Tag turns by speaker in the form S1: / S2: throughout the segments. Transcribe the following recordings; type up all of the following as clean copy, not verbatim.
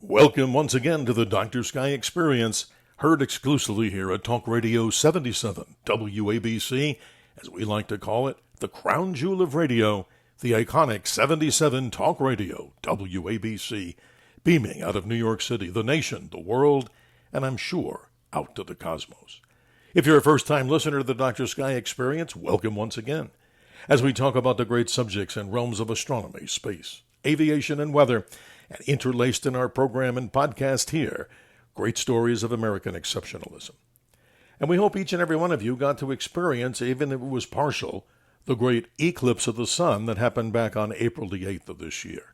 S1: Welcome once again to the Dr. Sky Experience, heard exclusively here at Talk Radio 77, WABC, as we like to call it, the crown jewel of radio, the iconic 77 Talk Radio, WABC, beaming out of New York City, the nation, the world, and I'm sure out to the cosmos. If you're a first-time listener to the Dr. Sky Experience, welcome once again, as we talk about the great subjects and realms of astronomy, space, aviation, and weather, and interlaced in our program and podcast here, great stories of American exceptionalism. And we hope each and every one of you got to experience, even if it was partial, the great eclipse of the sun that happened back on April the 8th of this year.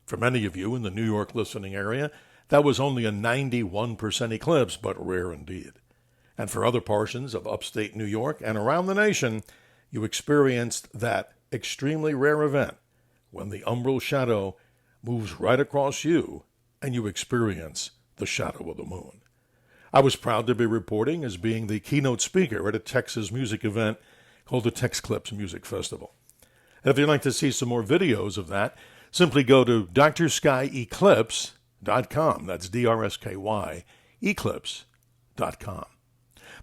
S1: For many of you in the New York listening area, that was only a 91% eclipse, but rare indeed. And for other portions of upstate New York and around the nation, you experienced that extremely rare event when the umbral shadow moves right across you and you experience the shadow of the moon. I was proud to be reporting as being the keynote speaker at a Texas music event called the TexClips Music Festival. And if you'd like to see some more videos of that, simply go to drskyeclipse.com. That's DRSKY, eclipse.com.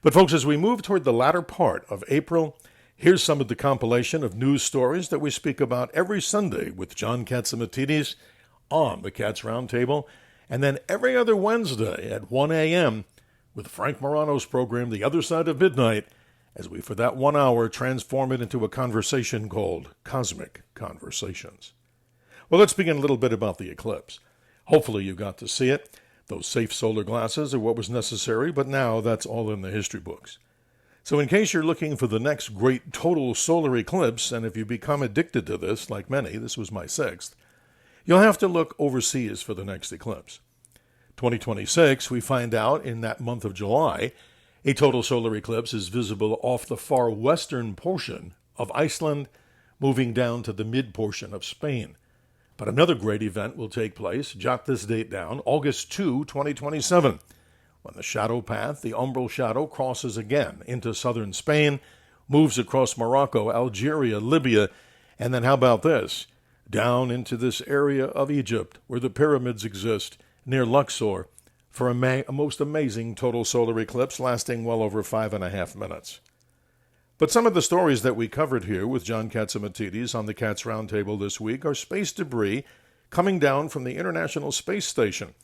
S1: But folks, as we move toward the latter part of April, here's some of the compilation of news stories that we speak about every Sunday with John Catsimatidis on the Cats Roundtable, and then every other Wednesday at 1 a.m. with Frank Morano's program, The Other Side of Midnight, as we, for that 1 hour, transform it into a conversation called Cosmic Conversations. Well, let's begin a little bit about the eclipse. Hopefully you got to see it. Those safe solar glasses are what was necessary, but now that's all in the history books. So in case you're looking for the next great total solar eclipse, and if you become addicted to this, like many, this was my sixth, you'll have to look overseas for the next eclipse. 2026, we find out in that month of July, a total solar eclipse is visible off the far western portion of Iceland, moving down to the mid-portion of Spain. But another great event will take place, jot this date down, August 2, 2027, when the shadow path, the umbral shadow, crosses again into southern Spain, moves across Morocco, Algeria, Libya, and then how about this? Down into this area of Egypt where the pyramids exist near Luxor for a most amazing total solar eclipse lasting well over 5.5 minutes. But some of the stories that we covered here with John Catsimatidis on the Cats Roundtable this week are space debris coming down from the International Space Station.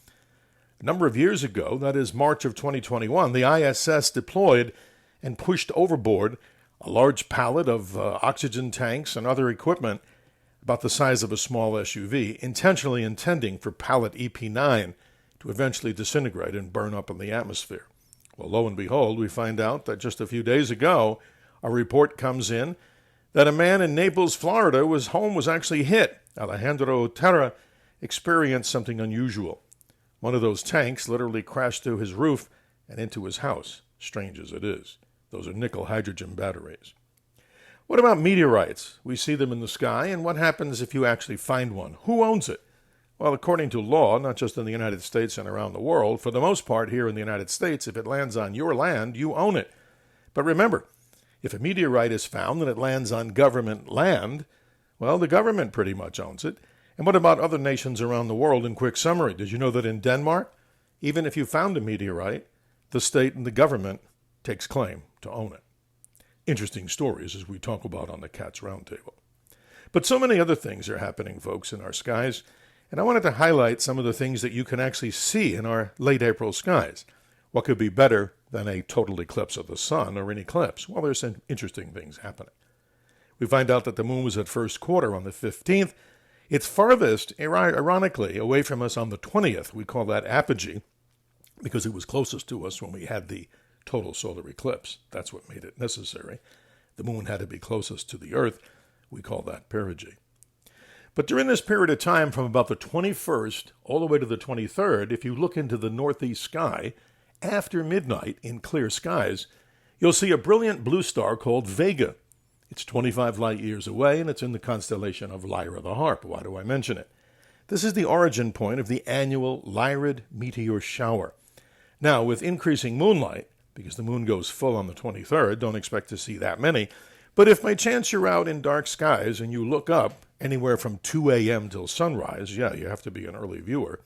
S1: A number of years ago, that is March of 2021, the ISS deployed and pushed overboard a large pallet of oxygen tanks and other equipment about the size of a small SUV, intentionally intending for pallet EP9 to eventually disintegrate and burn up in the atmosphere. Well, lo and behold, we find out that just a few days ago, a report comes in that a man in Naples, Florida, whose home was actually hit. Alejandro Terra experienced something unusual. One of those tanks literally crashed through his roof and into his house, strange as it is. Those are nickel hydrogen batteries. What about meteorites? We see them in the sky, and what happens if you actually find one? Who owns it? Well, according to law, not just in the United States and around the world, for the most part here in the United States, if it lands on your land, you own it. But remember, if a meteorite is found and it lands on government land, well, the government pretty much owns it. And what about other nations around the world? In quick summary, did you know that in Denmark, even if you found a meteorite, the state and the government takes claim to own it? Interesting stories as we talk about on the Cats Roundtable. But so many other things are happening, folks, in our skies, and I wanted to highlight some of the things that you can actually see in our late April skies. What could be better than a total eclipse of the sun or an eclipse? Well, there's some interesting things happening. We find out that the moon was at first quarter on the 15th. It's farthest, ironically, away from us on the 20th. We call that apogee because it was closest to us when we had the total solar eclipse. That's what made it necessary. The moon had to be closest to the Earth. We call that perigee. But during this period of time, from about the 21st all the way to the 23rd, if you look into the northeast sky, after midnight in clear skies, you'll see a brilliant blue star called Vega. It's 25 light years away, and it's in the constellation of Lyra the Harp. Why do I mention it? This is the origin point of the annual Lyrid meteor shower. Now, with increasing moonlight, because the moon goes full on the 23rd, don't expect to see that many, but if by chance you're out in dark skies and you look up anywhere from 2 a.m. till sunrise, yeah, you have to be an early viewer,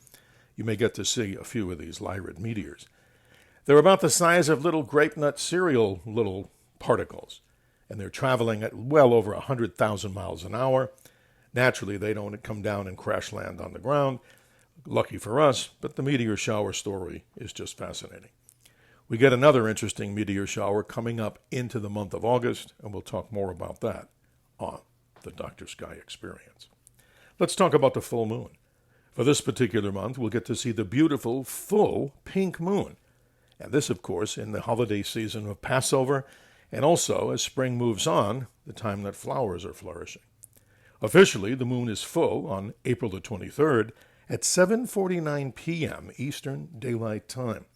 S1: you may get to see a few of these Lyrid meteors. They're about the size of little grape nut cereal little particles, and they're traveling at well over 100,000 miles an hour. Naturally, they don't come down and crash land on the ground. Lucky for us, but the meteor shower story is just fascinating. We get another interesting meteor shower coming up into the month of August, and we'll talk more about that on the Dr. Sky Experience. Let's talk about the full moon. For this particular month, we'll get to see the beautiful full pink moon. And this, of course, in the holiday season of Passover, and also as spring moves on, the time that flowers are flourishing. Officially, the moon is full on April the 23rd at 7:49 p.m. Eastern Daylight Time.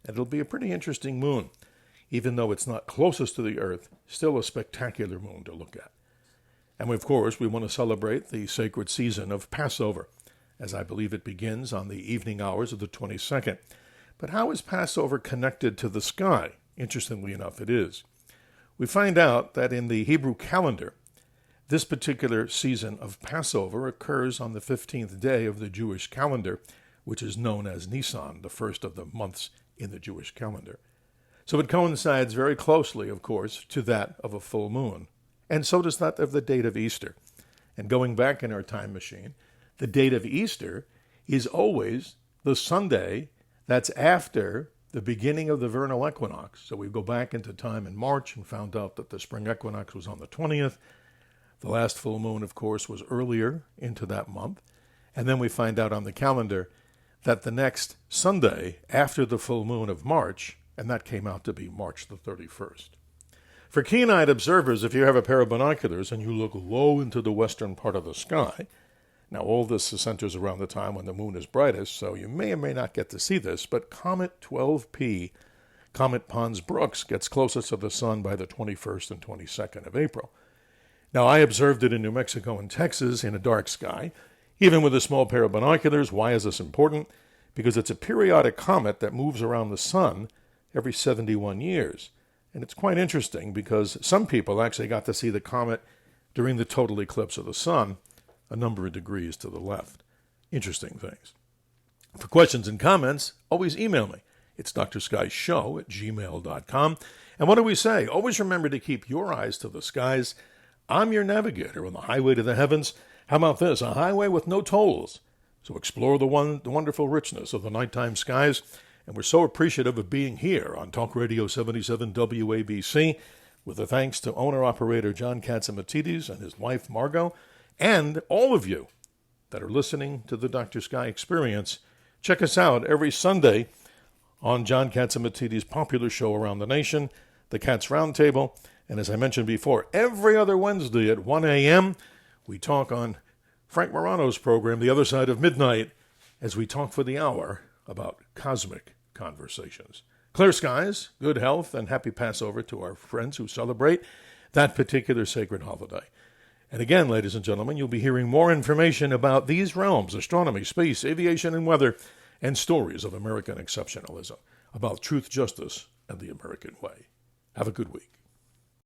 S1: And it'll be a pretty interesting moon. Even though it's not closest to the Earth, still a spectacular moon to look at. And of course, we want to celebrate the sacred season of Passover, as I believe it begins on the evening hours of the 22nd. But how is Passover connected to the sky? Interestingly enough, it is. We find out that in the Hebrew calendar, this particular season of Passover occurs on the 15th day of the Jewish calendar, which is known as Nisan, the first of the months in the Jewish calendar. So it coincides very closely, of course, to that of a full moon. And so does that of the date of Easter. And going back in our time machine, the date of Easter is always the Sunday that's after the beginning of the vernal equinox. So we go back into time in March and found out that the spring equinox was on the 20th. The last full moon, of course, was earlier into that month. And then we find out on the calendar that the next Sunday after the full moon of March, and that came out to be March the 31st. For keen-eyed observers, if you have a pair of binoculars and you look low into the western part of the sky, now all this centers around the time when the moon is brightest, so you may or may not get to see this, but Comet 12P, Comet Pons-Brooks, gets closest to the sun by the 21st and 22nd of April. Now, I observed it in New Mexico and Texas in a dark sky, even with a small pair of binoculars. Why is this important? Because it's a periodic comet that moves around the sun every 71 years. And it's quite interesting because some people actually got to see the comet during the total eclipse of the sun, a number of degrees to the left. Interesting things. For questions and comments, always email me. It's drskyshow@gmail.com. And what do we say? Always remember to keep your eyes to the skies. I'm your navigator on the highway to the heavens. How about this? A highway with no tolls. So explore the wonderful richness of the nighttime skies. And we're so appreciative of being here on Talk Radio 77 WABC, with the thanks to owner-operator John Katzimatidis and his wife Margot, and all of you that are listening to the Dr. Sky Experience. Check us out every Sunday on John Katzimatidis' popular show around the nation, the Cats Roundtable. And as I mentioned before, every other Wednesday at 1 a.m., we talk on Frank Morano's program, The Other Side of Midnight, as we talk for the hour about cosmic conversations. Clear skies, good health, and happy Passover to our friends who celebrate that particular sacred holiday. And again, ladies and gentlemen, you'll be hearing more information about these realms, astronomy, space, aviation, and weather, and stories of American exceptionalism, about truth, justice, and the American way. Have a good week.